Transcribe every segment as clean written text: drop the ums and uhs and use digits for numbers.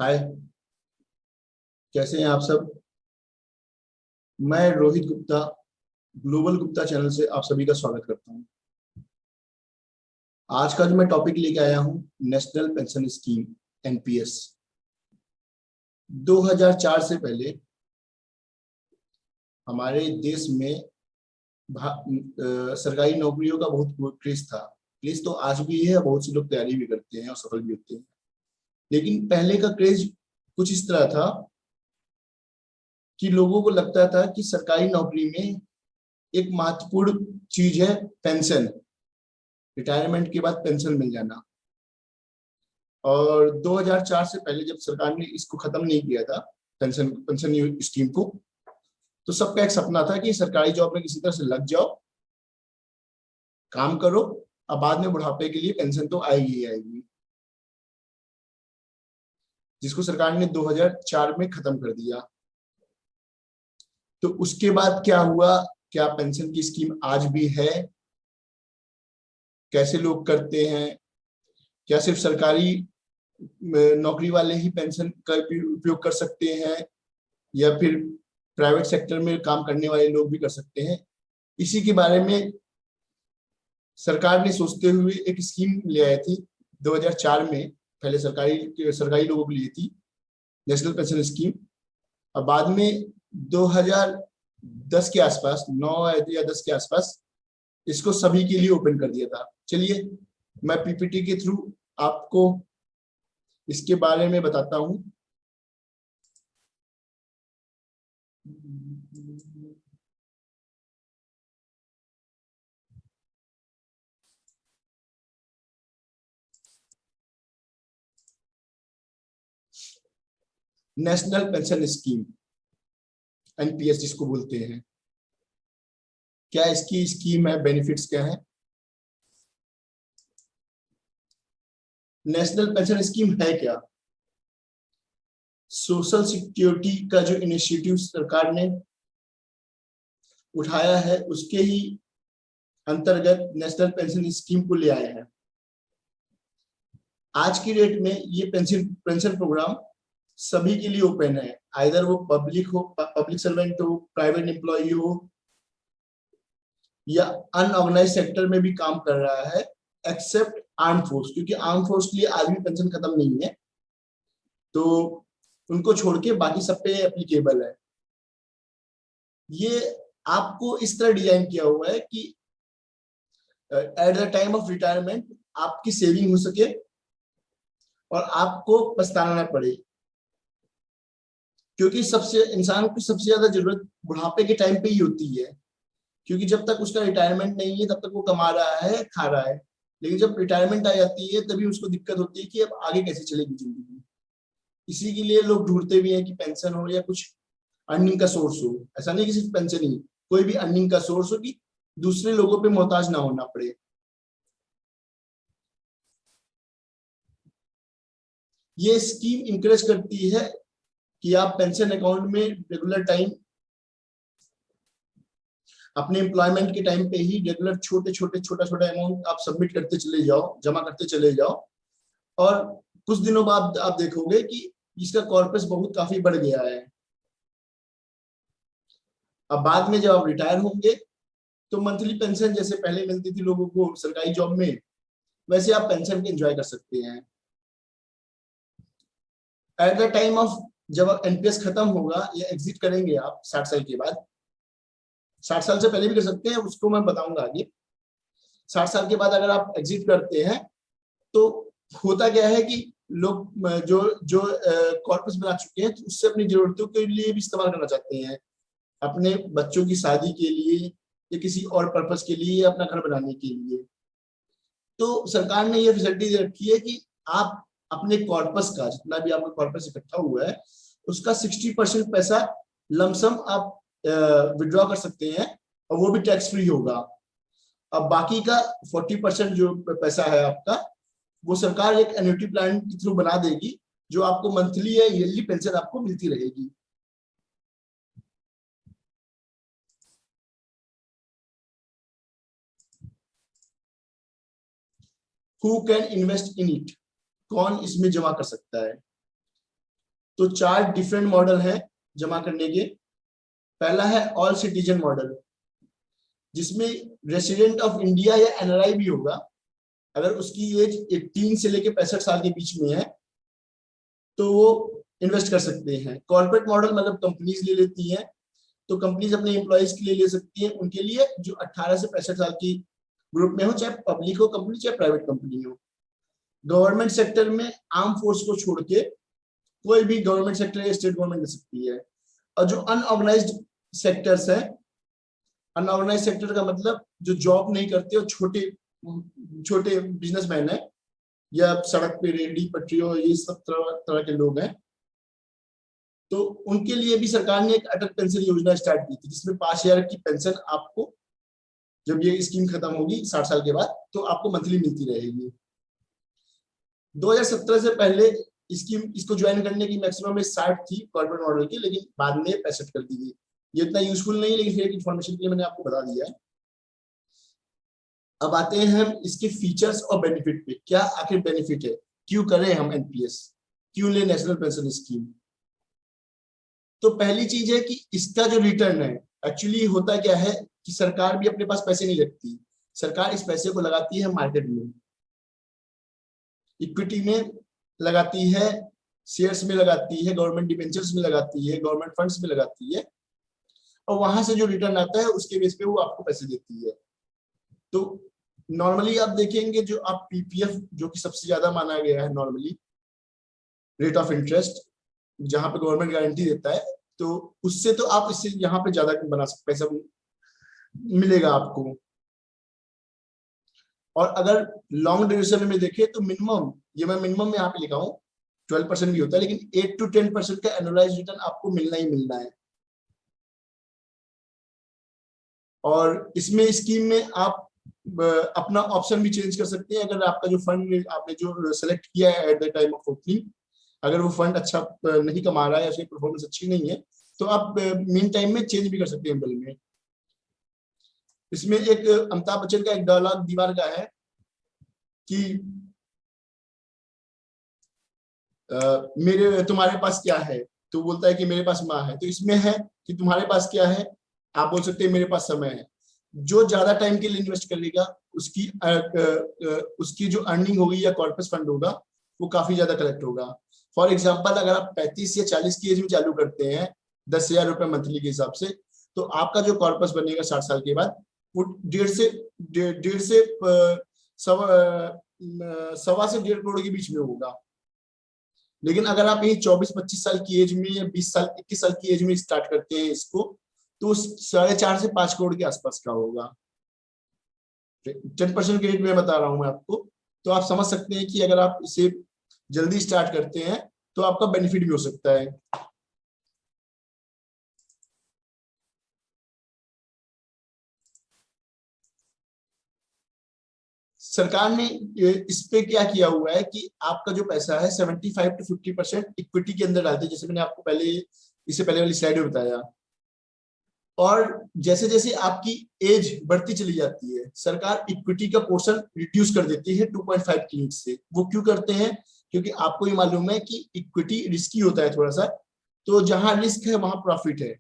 हाय, कैसे हैं आप सब। मैं रोहित गुप्ता, ग्लोबल गुप्ता चैनल से आप सभी का स्वागत करता हूं। आज का जो मैं टॉपिक लेके आया हूं, नेशनल पेंशन स्कीम एनपीएस। 2004 से पहले हमारे देश में सरकारी नौकरियों का बहुत क्रेज था। क्रेज तो आज भी है, बहुत से लोग तैयारी भी करते हैं और सफल भी होते हैं। लेकिन पहले का क्रेज कुछ इस तरह था कि लोगों को लगता था कि सरकारी नौकरी में एक महत्वपूर्ण चीज है पेंशन, रिटायरमेंट के बाद पेंशन मिल जाना। और 2004 से पहले जब सरकार ने इसको खत्म नहीं किया था, पेंशन पेंशन स्कीम को, तो सबका एक सपना था कि सरकारी जॉब में किसी तरह से लग जाओ, काम करो, अब बाद में बुढ़ापे के लिए पेंशन तो आएगी ही आएगी, जिसको सरकार ने 2004 में खत्म कर दिया। तो उसके बाद क्या हुआ, क्या पेंशन की स्कीम आज भी है, कैसे लोग करते हैं, क्या सिर्फ सरकारी नौकरी वाले ही पेंशन का उपयोग कर सकते हैं या फिर प्राइवेट सेक्टर में काम करने वाले लोग भी कर सकते हैं, इसी के बारे में सरकार ने सोचते हुए एक स्कीम ले आई थी 2004 में। पहले सरकारी सरकारी लोगों के लिए थी नेशनल पेंशन स्कीम, और बाद में 2010 के आसपास, 9 या 10 के आसपास इसको सभी के लिए ओपन कर दिया था। चलिए मैं पीपीटी के थ्रू आपको इसके बारे में बताता हूं। नेशनल पेंशन स्कीम एनपीएस जिसको बोलते हैं, क्या इसकी स्कीम है, बेनिफिट्स क्या है। नेशनल पेंशन स्कीम है क्या? सोशल सिक्योरिटी का जो इनिशिएटिव सरकार ने उठाया है, उसके ही अंतर्गत नेशनल पेंशन स्कीम को ले आए हैं। आज की डेट में ये पेंशन पेंशन प्रोग्राम सभी के लिए ओपन है, आइदर वो पब्लिक हो, पब्लिक सर्वेंट हो, प्राइवेट एम्प्लॉय हो, या अनऑर्गेनाइज सेक्टर में भी काम कर रहा है, एक्सेप्ट आर्म फोर्स, क्योंकि आर्म फोर्स के लिए आज भी पेंशन खत्म नहीं है, तो उनको छोड़ के बाकी सब पे एप्लीकेबल है। ये आपको इस तरह डिजाइन किया हुआ है कि at the time of retirement आपकी सेविंग हो सके और आपको पछताना ना पड़े, क्योंकि सबसे इंसान को सबसे ज्यादा जरूरत बुढ़ापे के टाइम पे ही होती है। क्योंकि जब तक उसका रिटायरमेंट नहीं है तब तक वो कमा रहा है, खा रहा है, लेकिन जब रिटायरमेंट आ जाती है तभी उसको दिक्कत होती है कि अब आगे कैसे चलेगी जिंदगी। इसी के लिए लोग ढूंढते भी हैं कि पेंशन हो या कुछ अर्निंग का सोर्स हो। ऐसा नहीं कि सिर्फ पेंशन ही, कोई भी अर्निंग का सोर्स हो कि दूसरे लोगों पे मोहताज ना होना पड़े। ये स्कीम इंकरेज करती है कि आप पेंशन अकाउंट में रेगुलर टाइम, अपने एम्प्लॉयमेंट के टाइम पे ही रेगुलर छोटा छोटा अमाउंट आप सबमिट करते चले जाओ, जमा करते चले जाओ, और कुछ दिनों बाद आप देखोगे कि इसका कॉर्पस बहुत काफी बढ़ गया है। अब बाद में जब आप रिटायर होंगे तो मंथली पेंशन जैसे पहले मिलती थी लोगों को सरकारी जॉब में, वैसे आप पेंशन के एंजॉय कर सकते हैं। एट द टाइम ऑफ, जब एनपीएस खत्म होगा या एग्जिट करेंगे आप 60 साल के बाद, 60 साल से पहले भी कर सकते हैं, उसको मैं बताऊंगा आगे। 60 साल के बाद अगर आप एग्जिट करते हैं तो होता क्या है कि लोग जो जो कॉर्पस बना चुके हैं तो उससे अपनी जरूरतों के लिए भी इस्तेमाल करना चाहते हैं, अपने बच्चों की शादी के लिए या किसी और पर्पस के लिए, अपना घर बनाने के लिए। तो सरकार ने ये फैसिलिटी दे रखी है कि आप अपने कॉर्पस का, जितना भी आपका कॉर्पस इकट्ठा हुआ है, उसका 60% पैसा लमसम आप विड्रॉ कर सकते हैं, और वो भी टैक्स फ्री होगा। अब बाकी का 40% जो पैसा है आपका, वो सरकार एक एन्युटी प्लान के थ्रू बना देगी, जो आपको मंथली या ईयरली पेंशन आपको मिलती रहेगी। Who can invest in it, कौन इसमें जमा कर सकता है। तो 4 डिफरेंट मॉडल हैं जमा करने के। पहला है ऑल सिटीजन मॉडल, जिसमें रेसिडेंट ऑफ इंडिया या एनआरआई भी होगा। अगर उसकी एज 18 से लेकर 65 साल के बीच में है तो वो इन्वेस्ट कर सकते हैं। कॉर्पोरेट मॉडल मतलब कंपनीज ले लेती हैं, तो कंपनीज अपने एम्प्लॉइज के लिए ले सकती हैं, उनके लिए जो 18 से 65 साल की ग्रुप में हो, चाहे पब्लिक हो कंपनी चाहे प्राइवेट कंपनी हो। गवर्नमेंट सेक्टर में आर्म फोर्स को छोड़ के कोई भी गवर्नमेंट सेक्टर या स्टेट गवर्नमेंट ले सकती है। और जो अनऑर्गेनाइज्ड सेक्टर्स है, अनऑर्गेनाइज्ड सेक्टर का मतलब जो जॉब नहीं करते और छोटे छोटे बिजनेसमैन है या सड़क पे रेडी पटरियों ये सब तरह के लोग हैं, तो उनके लिए भी सरकार ने एक अटल पेंशन योजना स्टार्ट की थी, जिसमें 5,000 की पेंशन आपको जब ये स्कीम खत्म होगी 60 साल के बाद तो आपको मंथली मिलती रहेगी। 2017 से पहले इसको ज्वाइन करने की मैक्सिमम 60 थी कॉर्पोरेट मॉडल की, लेकिन बाद में 65 कर दी गई। ये इतना यूजफुल नहीं है, लेकिन फिर एक इन्फॉर्मेशन के लिए मैंने आपको बता दिया है। अब आते हैं हम इसके फीचर्स और बेनिफिट पे। क्या आखिर बेनिफिट है, क्यों करें हम एनपीएस, क्यों ले नेशनल पेंशन स्कीम। तो पहली चीज है कि इसका जो रिटर्न है, एक्चुअली होता क्या है कि सरकार भी अपने पास पैसे नहीं रखती, सरकार इस पैसे को लगाती है मार्केट में, इक्विटी में लगाती है, शेयर्स में लगाती है, गवर्नमेंट डिबेंचर्स में लगाती है, गवर्नमेंट फंड्स में लगाती है, और वहां से जो रिटर्न आता है उसके बेस पे वो आपको पैसे देती है। तो नॉर्मली आप देखेंगे जो आप पीपीएफ, जो कि सबसे ज्यादा माना गया है नॉर्मली रेट ऑफ इंटरेस्ट, जहां पे गवर्नमेंट गारंटी देता है, तो उससे तो आप इससे यहाँ पे ज्यादा बना सकते, पैसा मिलेगा आपको। और अगर लॉन्ग ड्यूरेशन में देखें तो मिनिमम, ये मैं मिनिमम में यहाँ पे लिखा हूँ 12% भी होता है, लेकिन 8 to 10% का एनुअलाइज रिटर्न आपको मिलना ही मिलना है। और इसमें स्कीम में आप अपना ऑप्शन भी चेंज कर सकते हैं। अगर आपका जो फंड आपने जो सेलेक्ट किया है at the time of opening, अगर वो फंड अच्छा नहीं कमा रहा है या उसकी परफॉर्मेंस अच्छी नहीं है, तो आप मीन टाइम में चेंज भी कर सकते हैं बिल में। इसमें एक अमिताभ बच्चन का एक डायलॉग दीवार का है कि मेरे तुम्हारे पास क्या है, तो बोलता है कि मेरे पास माँ है। तो इसमें है कि तुम्हारे पास क्या है, आप बोल सकते हैं मेरे पास समय है। जो ज्यादा टाइम के लिए इन्वेस्ट करेगा उसकी जो अर्निंग होगी या कॉर्पस फंड होगा वो काफी ज्यादा कलेक्ट होगा। फॉर एग्जाम्पल, अगर आप 35 या 40 की एज में चालू करते हैं 10,000 रुपए मंथली के हिसाब से, तो आपका जो कॉर्पस बनेगा 60 साल के बाद वो 1.5 से सवा से 1.5 करोड़ के बीच में होगा। लेकिन अगर आप यही 24-25 साल की एज में या 20 साल 21 साल की एज में स्टार्ट करते हैं इसको, तो 4.5 से 5 करोड़ के आसपास का होगा। 10% के रेट में बता रहा हूं मैं आपको, तो आप समझ सकते हैं कि अगर आप इसे जल्दी स्टार्ट करते हैं तो आपका बेनिफिट भी हो सकता है। सरकार ने इस पे क्या किया हुआ है कि आपका जो पैसा है 75 to 50% इक्विटी के अंदर डालते हैं, जैसे मैंने आपको इससे पहले वाली स्लाइड में बताया। और जैसे जैसे आपकी एज बढ़ती चली जाती है, सरकार इक्विटी का पोर्शन रिड्यूस कर देती है 2.5 की लिमिट से। वो क्यों करते हैं, क्योंकि आपको ये मालूम है कि इक्विटी रिस्की होता है थोड़ा सा, तो जहां रिस्क है वहां प्रॉफिट है।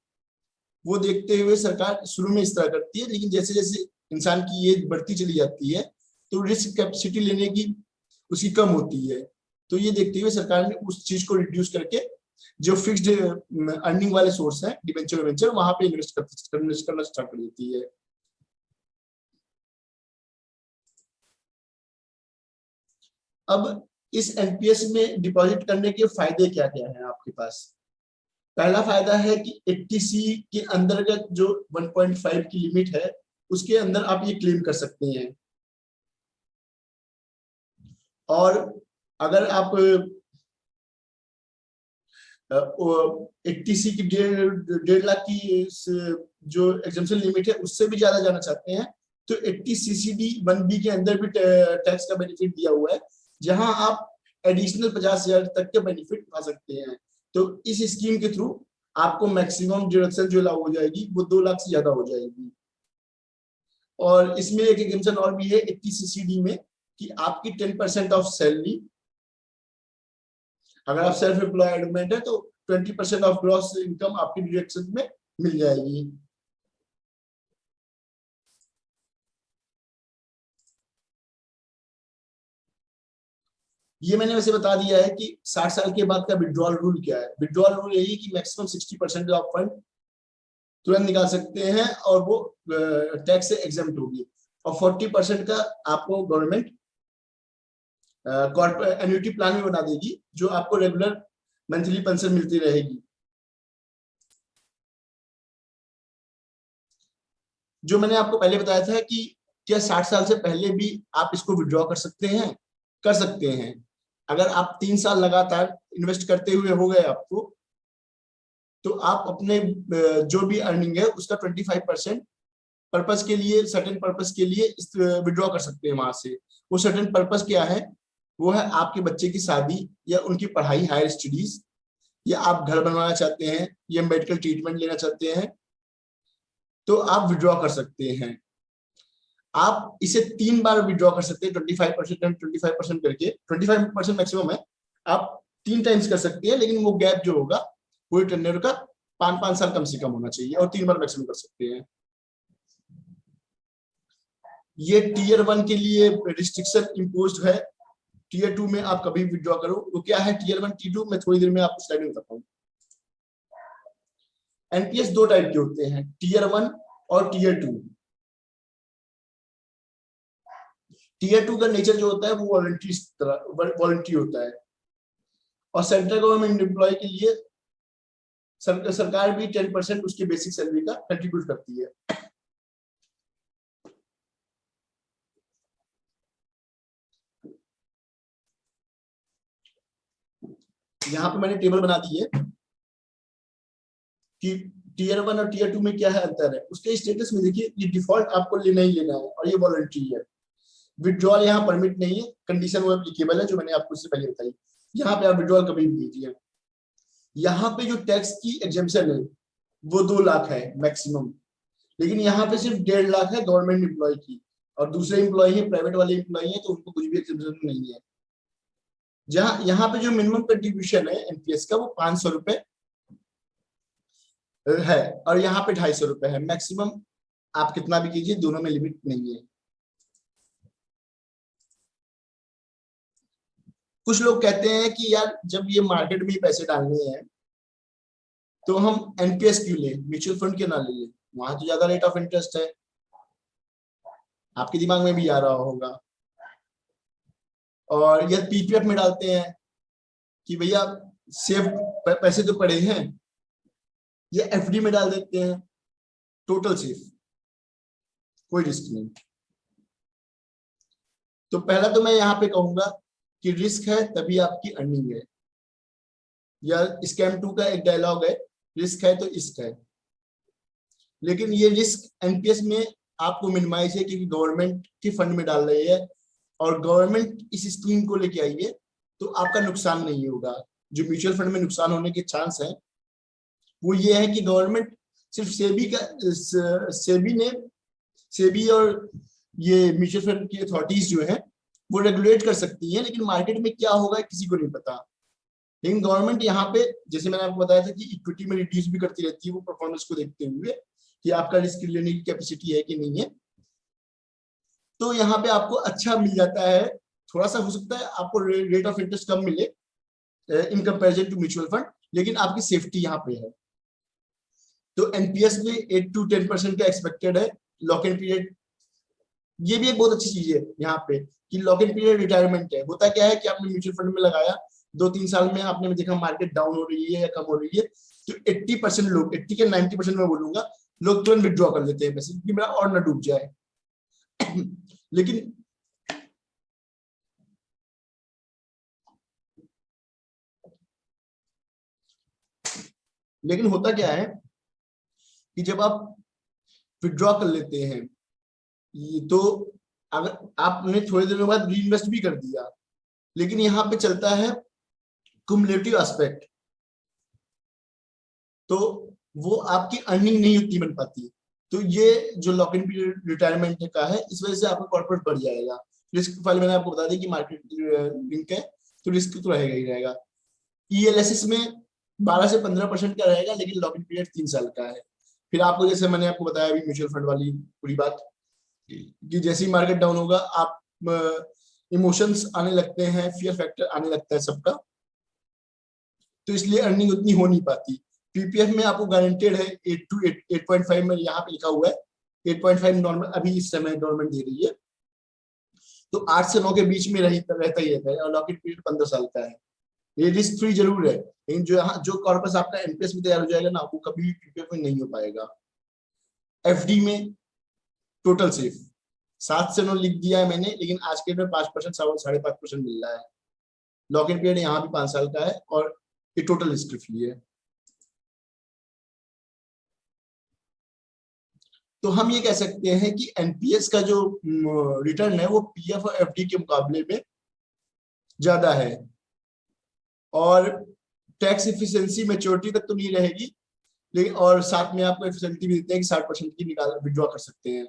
वो देखते हुए सरकार शुरू में इस तरह करती है, लेकिन जैसे जैसे इंसान की एज बढ़ती चली जाती है तो रिस्क कैपेसिटी लेने की उसकी कम होती है। तो ये देखते हुए सरकार ने उस चीज को रिड्यूस करके जो फिक्स्ड अर्निंग वाले सोर्स है डिबेंचर वेंचर, वहां पे इन्वेस्ट करना स्टार्ट कर देती है। अब इस एनपीएस में डिपॉजिट करने के फायदे क्या क्या हैं आपके पास। पहला फायदा है कि 80C के अंतर्गत जो 1.5 की लिमिट है उसके अंदर आप ये क्लेम कर सकते हैं। और अगर आप 80C की 1.5 लाख की जो एग्जम्पशन लिमिट है उससे भी ज्यादा जाना चाहते हैं, तो 80CCD 1B के अंदर भी टैक्स का बेनिफिट दिया हुआ है, जहां आप एडिशनल 50,000 तक के बेनिफिट पा सकते हैं। तो इस स्कीम के थ्रू आपको मैक्सिमम डिडक्शन जो लागू हो जाएगी वो 2 लाख से ज्यादा हो जाएगी। और इसमें एक एग्जम्पशन और भी है 80CCD में कि आपकी 10% ऑफ सैलरी अगर आप सेल्फ एम्प्लॉयमेंट है तो 20% ऑफ ग्रॉस इनकम आपकी डिडक्शन में मिल जाएगी। ये मैंने वैसे बता दिया है कि 60 साल के बाद का विड्रॉल रूल क्या है। विड्रॉल रूल यही कि मैक्सिमम 60% ऑफ फंड तुरंत निकाल सकते हैं और वो टैक्स से एग्जम्प्ट होगी, और 40% का आपको गवर्नमेंट एन्युटी प्लान में बना देगी, जो आपको रेगुलर मंथली पेंशन मिलती रहेगी। जो मैंने आपको पहले बताया था कि क्या 60 साल से पहले भी आप इसको विड्रॉ कर सकते हैं, कर सकते हैं। अगर आप 3 साल लगातार इन्वेस्ट करते हुए हो गए आपको, तो आप अपने जो भी अर्निंग है उसका 25% पर्पस के लिए, सर्टेन पर्पस के लिए विड्रॉ कर सकते हैं वहां से। वो सर्टेन पर्पस क्या है? वो है आपके बच्चे की शादी, या उनकी पढ़ाई, हायर स्टडीज, या आप घर बनवाना चाहते हैं, या मेडिकल ट्रीटमेंट लेना चाहते हैं, तो आप विड्रॉ कर सकते हैं। आप इसे 3 बार विड्रॉ कर सकते हैं, 25% एंड 25% करके। 25% मैक्सिमम है, आप 3 टाइम्स कर सकते हैं, लेकिन वो गैप जो होगा पूरे टेन्योर का 5 साल कम से कम होना चाहिए, और 3 बार मैक्सिमम कर सकते हैं। ये टीयर 1 के लिए रिस्ट्रिक्शन इम्पोज्ड है। टीयर 2 में आप कभी विड्रॉ करो। वो क्या है टीयर 1 टीयर 2, मैं थोड़ी देर में आपको स्लाइड में बताता हूँ। एनपीएस 2 टाइप के होते हैं, टीयर 1 और टीयर 2। टीयर 2 का नेचर जो होता है वो वॉलंटरी होता है, और सेंट्रल गवर्नमेंट एम्प्लॉय के लिए सरकार भी 10% उसकी बेसिक सैलरी का कंट्रीब्यूट करती है। यहाँ पे मैंने टेबल बना दी है कि टीयर 1 और टीयर 2 में क्या है अंतर है। उसके स्टेटस में देखिए, ये डिफॉल्ट आपको लेना ही लेना है, और ये वॉलंटरी है। विड्रॉल यहाँ परमिट नहीं है, कंडीशन वो एप्लीकेबल है जो मैंने आपको इससे पहले बताई। यहाँ पे आप विड्रॉल कभी भी कीजिए। यहाँ पे जो टैक्स की एग्जेम्पशन है वो 2 लाख है मैक्सिमम, लेकिन यहाँ पे सिर्फ 1.5 लाख है गवर्नमेंट एम्प्लॉय की, और दूसरे एम्प्लॉय है, प्राइवेट वाले एम्प्लॉय है, तो उनको कुछ भी एग्जेम्पशन नहीं है। जहां यहाँ पे जो मिनिमम कंट्रीब्यूशन है एनपीएस का वो 500 रुपए है, और यहाँ पे 250 रुपए है मैक्सिमम। आप कितना भी कीजिए, दोनों में लिमिट नहीं है। कुछ लोग कहते हैं कि यार जब ये मार्केट में पैसे डालने हैं तो हम एनपीएस क्यों ले, म्यूचुअल फंड क्यों ना ले, वहां तो ज्यादा रेट ऑफ इंटरेस्ट है। आपके दिमाग में भी आ रहा होगा। और यह पीपीएफ में डालते हैं कि भैया सेफ पैसे तो पड़े हैं, ये एफडी में डाल देते हैं, टोटल सेफ, कोई रिस्क नहीं। तो पहला तो मैं यहाँ पे कहूंगा कि रिस्क है तभी आपकी अर्निंग है, या स्कैम 2 का एक डायलॉग है, रिस्क है तो इश्क है। लेकिन ये रिस्क एनपीएस में आपको मिनिमाइज है, क्योंकि गवर्नमेंट के फंड में डाल रही है, और गवर्नमेंट इस स्कीम को लेके आई है, तो आपका नुकसान नहीं होगा। जो म्यूचुअल फंड में नुकसान होने के चांस है वो ये है कि गवर्नमेंट सिर्फ सेबी और ये म्यूचुअल फंड की अथॉरिटीज जो है वो रेगुलेट कर सकती है, लेकिन मार्केट में क्या होगा किसी को नहीं पता। लेकिन गवर्नमेंट यहाँ पे, जैसे मैंने आपको बताया था कि इक्विटी में रिड्यूस भी करती रहती है वो परफॉर्मेंस को देखते हुए कि आपका रिस्क लेने की कैपेसिटी है कि नहीं है। तो यहाँ पे आपको अच्छा मिल जाता है। थोड़ा सा हो सकता है आपको रेट ऑफ इंटरेस्ट कम मिले in comparison to mutual fund, लेकिन आपकी सेफ्टी यहाँ पे है। तो एनपीएस में 8 to 10% का एक्सपेक्टेड है। लॉक इन पीरियड, ये भी एक बहुत अच्छी चीज है यहाँ पे कि लॉक इन पीरियड रिटायरमेंट है। होता क्या है कि आपने म्यूचुअल फंड में लगाया, 2-3 साल में आपने देखा मार्केट डाउन हो रही है या कम हो रही है, तो 80% लोग, 80 के 90% में बोलूंगा, लोग तुरंत विड्रॉ कर लेते हैं पैसे कि मेरा और ना डूब जाए। लेकिन होता क्या है कि जब आप विड्रॉ कर लेते हैं तो अगर आपने थोड़ी देर बाद री इन्वेस्ट भी कर दिया, लेकिन यहाँ पे चलता है कुमुलेटिव एस्पेक्ट, तो वो आपकी अर्निंग नहीं उतनी बन पाती। तो ये जो लॉक इन पीरियड रिटायरमेंट का है, इस वजह से आपका कॉर्पोरेट बढ़ जाएगा। रिस्क प्रोफाइल मैंने आपको बता दी कि मार्केट लिंक है, तो रिस्क तो रहेगा ही रहेगा। ELSS में 12 से 15% का रहेगा, लेकिन लॉक इन पीरियड 3 साल का है। फिर आपको जैसे मैंने आपको बताया अभी म्यूचुअल फंड वाली पूरी बात, कि जैसे ही मार्केट डाउन होगा आप इमोशंस आने लगते हैं, फियर फैक्टर आने लगता है सबका, तो इसलिए अर्निंग उतनी हो नहीं पाती। पीपीएफ में आपको गारंटेड है 8 to 8.5 में यहाँ पे लिखा हुआ है 8.5 नॉर्मल अभी इस समय गवर्नमेंट दे रही है, तो 8 से 9 के बीच में रहता ही रहता है, और लॉक इन पीरियड 15 साल का है। ये रिस्क फ्री जरूर है, लेकिन जो कॉर्पस आपका एनपीएस में तैयार हो जाएगा ना, वो कभी भी पीपीएफ में नहीं हो पाएगा। एफडी में टोटल सेफ 7 से 9 लिख दिया है मैंने, लेकिन आज के डेट में 5%, 5.5% मिल रहा है। लॉक इन पीरियड यहाँ भी 5 साल का है, और ये टोटल रिस्क फ्री है। तो हम ये कह सकते हैं कि एनपीएस का जो रिटर्न है वो पीएफ और एफडी के मुकाबले में ज्यादा है, और टैक्स इफिशिएंसी मैच्योरिटी तक तो नहीं रहेगी, लेकिन और साथ में आपको फैसिलिटी भी देते हैं कि 60% की निकाल विड्रॉ कर सकते हैं।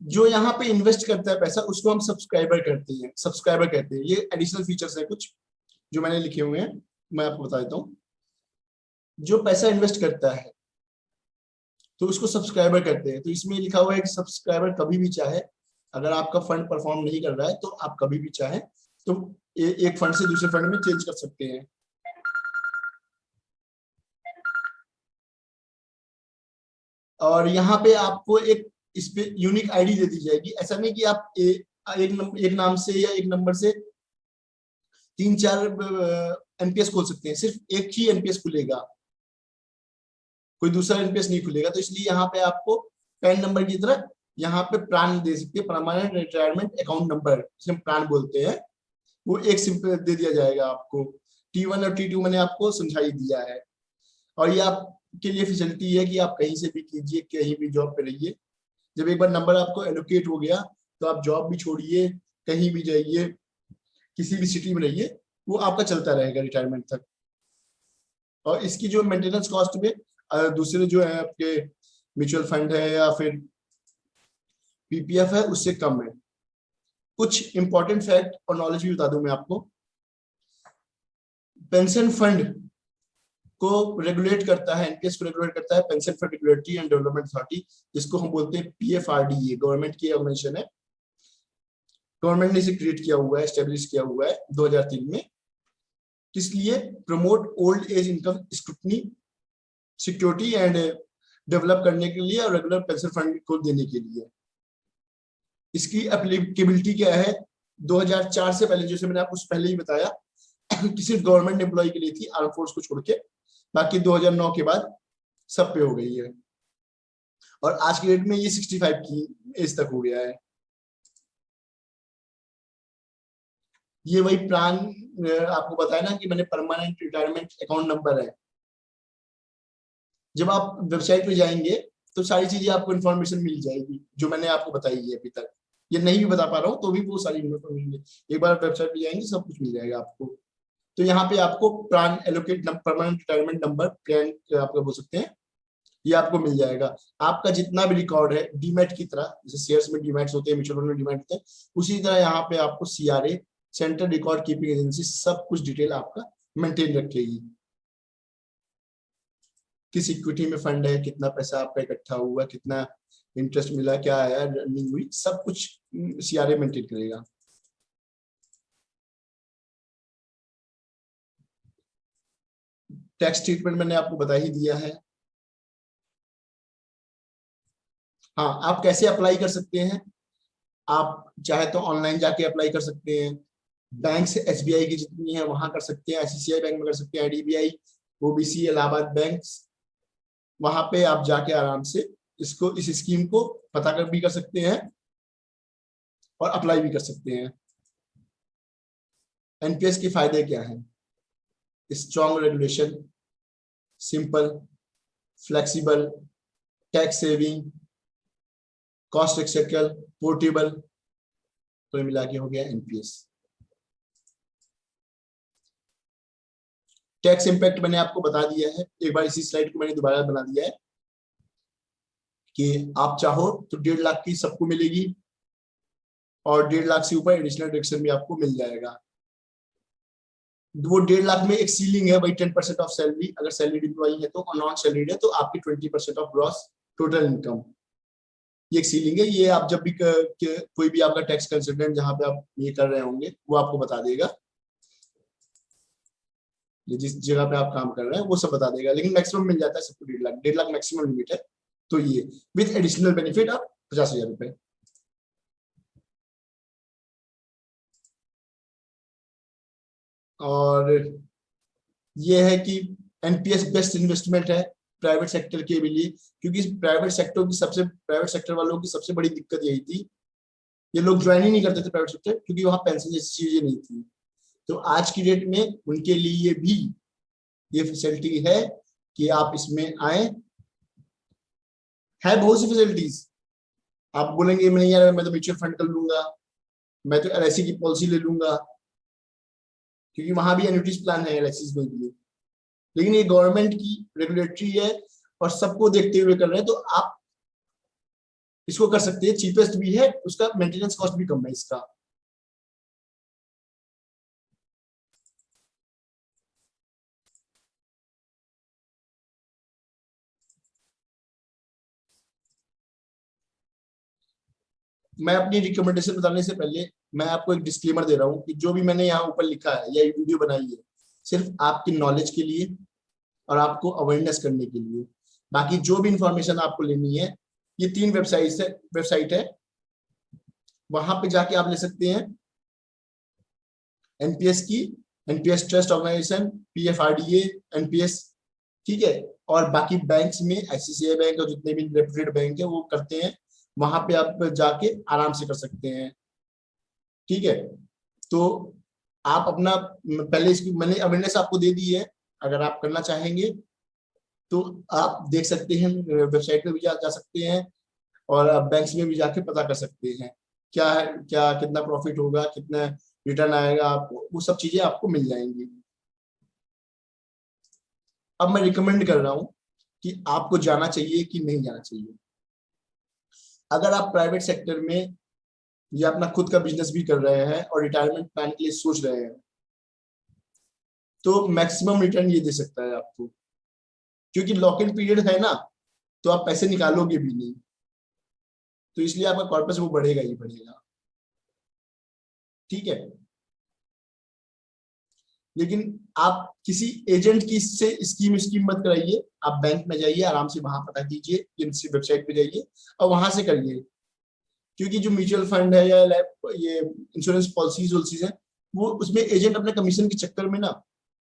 जो यहाँ पे इन्वेस्ट करता है पैसा, उसको हम सब्सक्राइबर कहते हैं। ये एडिशनल फीचर्स है कुछ जो मैंने लिखे हुए हैं, मैं आपको बता देता हूँ। जो पैसा इन्वेस्ट करता है तो उसको सब्सक्राइबर कहते हैं। तो इसमें लिखा हुआ है कि सब्सक्राइबर कभी भी चाहे, अगर आपका फंड परफॉर्म नहीं कर रहा है तो आप कभी भी चाहे तो एक फंड से दूसरे फंड में चेंज कर सकते हैं। और यहाँ पे आपको इस पे यूनिक आईडी दे दी जाएगी। ऐसा नहीं कि आप एक नाम से या एक नंबर से 3-4 एनपीएस खोल सकते हैं, सिर्फ एक ही एनपीएस खुलेगा, कोई दूसरा एनपीएस नहीं खुलेगा। तो इसलिए यहाँ पे आपको पैन नंबर की तरह यहाँ पे प्रान दे सकते हैं, परमानेंट रिटायरमेंट अकाउंट नंबर, जिसे हम प्रान बोलते हैं, वो एक सिंपल दे दिया जाएगा आपको। T1 और T2 मैंने आपको समझाई दिया है, और ये आपके लिए फैसिलिटी है कि आप कहीं से भी कीजिए, कहीं भी जॉब पे रहिए। जब एक बार नंबर आपको एलोकेट हो गया तो आप जॉब भी छोड़िए, कहीं भी जाइए, किसी भी सिटी में रहिए, वो आपका चलता रहेगा रिटायरमेंट तक। और इसकी जो मेंटेनेंस कॉस्ट में दूसरे जो है आपके म्यूचुअल फंड है या फिर पीपीएफ है उससे कम है। कुछ इंपॉर्टेंट फैक्ट और नॉलेज भी बता दूं मैं आपको। पेंशन फंड को रेगुलेट करता है, एनपीएस को रेगुलेट करता है pension fund regulatory and development authority, जिसको हम बोलते हैं पीएफआरडीए। गवर्नमेंट की ऑर्गेनाइजेशन है, गवर्नमेंट ने इसे क्रिएट किया हुआ है, एस्टेब्लिश किया हुआ है 2003 में। किस लिए? Promote old age income scrutiny, security and develop करने के लिए, और रेगुलर पेंशन फंड को देने के लिए। इसकी एप्लीकेबिलिटी क्या है? 2004 से पहले, जैसे मैंने आपको पहले ही बताया, कि सिर्फ गवर्नमेंट एम्प्लॉय के लिए थी, आर्म फोर्स को छोड़ के, बाकी 2009 के बाद सब पे हो गई है। और आज की डेट में ये 65 की एज तक हो गया है। ये वही प्लान आपको बताया ना कि मैंने परमानेंट रिटायरमेंट अकाउंट नंबर है। जब आप वेबसाइट पे जाएंगे तो सारी चीजें आपको इन्फॉर्मेशन मिल जाएगी जो मैंने आपको बताई है अभी तक। ये नहीं भी बता पा रहा हूँ तो भी वो सारी इन्फॉर्मेशन, एक बार वेबसाइट पे जाएंगे सब कुछ मिल जाएगा आपको। तो यहाँ पे आपको प्रान allocate permanent retirement number plan आपका बोल सकते हैं, ये आपको मिल जाएगा। आपका जितना भी रिकॉर्ड है डीमैट की तरह, जैसे शेयर्स में डीमैट्स होते हैं, म्यूचुअल फंड में डीमैट होते हैं, उसी तरह यहाँ पे आपको CRA, central record keeping agency, सब कुछ डिटेल आपका मेंटेन रखेगी। किस इक्विटी में फंड है, कितना पैसा आपका इकट्ठा हुआ, कितना इंटरेस्ट मिला, क्या आया, रनिंग हुई, सब कुछ सीआरए मेंटेन करेगा। टैक्स ट्रीटमेंट मैंने आपको बता ही दिया है। हाँ, आप कैसे अप्लाई कर सकते हैं? आप चाहे तो ऑनलाइन जाके अप्लाई कर सकते हैं, बैंक से एसबीआई की जितनी है वहां कर सकते हैं, आईसीआई बैंक में कर सकते हैं, आईडीबीआई, ओबीसी, इलाहाबाद बैंक, वहां पे आप जाके आराम से इस स्कीम को पता कर भी कर सकते हैं और अप्लाई भी कर सकते हैं। एनपीएस के फायदे क्या हैं? Strong regulation, simple, flexible, tax saving, cost acceptable, portable, तो मिला के हो गया एनपीएस। टैक्स इंपैक्ट मैंने आपको बता दिया है, एक बार इसी स्लाइड को मैंने दोबारा बना दिया है कि आप चाहो तो 1.5 लाख की सबको मिलेगी, और 1.5 लाख से ऊपर एडिशनल डिडक्शन भी आपको मिल जाएगा। वो 1.5 लाख में एक सीलिंग है, वही 10% ऑफ सैलरी, अगर सैलरीड एम्प्लॉई है तो, और नॉन सैलरीड है तो आपकी 20% ऑफ ग्रॉस टोटल इनकम, ये एक सीलिंग है। ये आप जब भी कोई भी आपका टैक्स कंसल्टेंट जहां पे आप ये कर रहे होंगे वो आपको बता देगा, ये जिस जगह पे आप काम कर रहे हैं वो सब बता देगा। लेकिन मैक्सिमम मिल जाता है सबको 1.5 लाख, 1.5 लाख मैक्सिमम लिमिट है। तो ये विथ एडिशनल बेनिफिट आप 50,000 रुपए। और ये है कि एनपीएस बेस्ट इन्वेस्टमेंट है प्राइवेट सेक्टर के लिए, क्योंकि प्राइवेट सेक्टर वालों की सबसे बड़ी दिक्कत यही थी, ये लोग ज्वाइन ही नहीं करते थे प्राइवेट सेक्टर, क्योंकि वहां पेंशन जैसी चीजें नहीं थी। तो आज की डेट में उनके लिए भी ये फैसिलिटी है कि आप इसमें आए। है बहुत सी फैसिलिटीज। आप बोलेंगे मैं यार मैं तो म्यूचुअल फंड कर लूंगा, मैं तो एलआईसी की पॉलिसी ले लूंगा, क्योंकि वहां भी एन्युटीज प्लान है एलआईसी में भी। लेकिन ये गवर्नमेंट की रेगुलेटरी है और सबको देखते हुए कर रहे हैं, तो आप इसको कर सकते हैं। चीपेस्ट भी है, उसका मेंटेनेंस कॉस्ट भी कम है इसका। मैं अपनी रिकमेंडेशन बताने से पहले मैं आपको एक डिस्क्लेमर दे रहा हूँ कि जो भी मैंने यहाँ ऊपर लिखा है या वीडियो बनाई है सिर्फ आपकी नॉलेज के लिए और आपको अवेयरनेस करने के लिए। बाकी जो भी इंफॉर्मेशन आपको लेनी है, ये 3 वेबसाइट है, वहां पे जाके आप ले सकते हैं। एनपीएस की, NPS trust organisation, PFRDA, NPS, ठीक है। और बाकी बैंक्स में आईसीआईसीआई बैंक और जितने भी रेपुटेड बैंक है वो करते हैं, वहां पे आप जाके आराम से कर सकते हैं, ठीक है। तो आप अपना पहले इसकी मैंने अवेयरनेस आपको दे दी है, अगर आप करना चाहेंगे तो आप देख सकते हैं, वेबसाइट पे भी जा सकते हैं और आप बैंक्स में भी जाके पता कर सकते हैं क्या है, क्या कितना प्रॉफिट होगा, कितना रिटर्न आएगा आपको, वो सब चीजें आपको मिल जाएंगी। अब मैं रिकमेंड कर रहा हूं कि आपको जाना चाहिए कि नहीं जाना चाहिए। अगर आप प्राइवेट सेक्टर में या अपना खुद का बिजनेस भी कर रहे हैं और रिटायरमेंट प्लान के लिए सोच रहे हैं, तो मैक्सिमम रिटर्न ये दे सकता है आपको, क्योंकि लॉक इन पीरियड है ना, तो आप पैसे निकालोगे भी नहीं, तो इसलिए आपका कॉर्पस वो बढ़ेगा ही बढ़ेगा, ठीक है। लेकिन आप किसी एजेंट की से स्कीम मत कराइए, आप बैंक में जाइए, आराम से वहां पता कीजिए, किसी वेबसाइट पे जाइए और वहां से करिए। क्योंकि जो म्यूचुअल फंड है या ये इंश्योरेंस पॉलिसीज वॉलिसीज है, वो उसमें एजेंट अपने कमीशन के चक्कर में ना,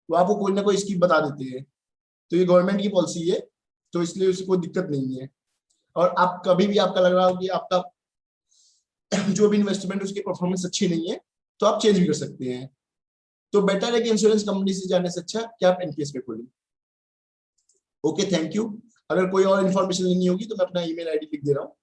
वो आपको कोई ना कोई स्कीम बता देते हैं। तो ये गवर्नमेंट की पॉलिसी है, तो इसलिए उससे कोई दिक्कत नहीं है। और आप कभी भी आपका लग रहा हो कि आपका जो भी इन्वेस्टमेंट उसकी परफॉर्मेंस अच्छी नहीं है, तो आप चेंज भी कर सकते हैं। तो बेटर है कि इंश्योरेंस कंपनी से जाने से अच्छा कि आप एनपीएस में खोलें। Okay, thank you. अगर कोई और इन्फॉर्मेशन लेनी होगी तो मैं अपना ईमेल आईडी लिख दे रहा हूँ।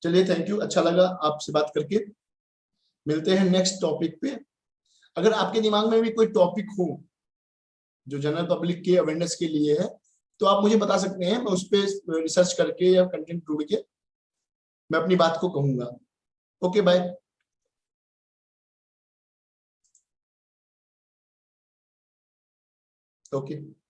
चलिए, थैंक यू, अच्छा लगा आपसे बात करके। मिलते हैं नेक्स्ट टॉपिक पे। अगर आपके दिमाग में भी कोई टॉपिक हो जो जनरल पब्लिक के अवेयरनेस के लिए है, तो आप मुझे बता सकते हैं, मैं उस पर रिसर्च करके या कंटेंट ढूंढ के मैं अपनी बात को कहूंगा। Okay, bye. ओके।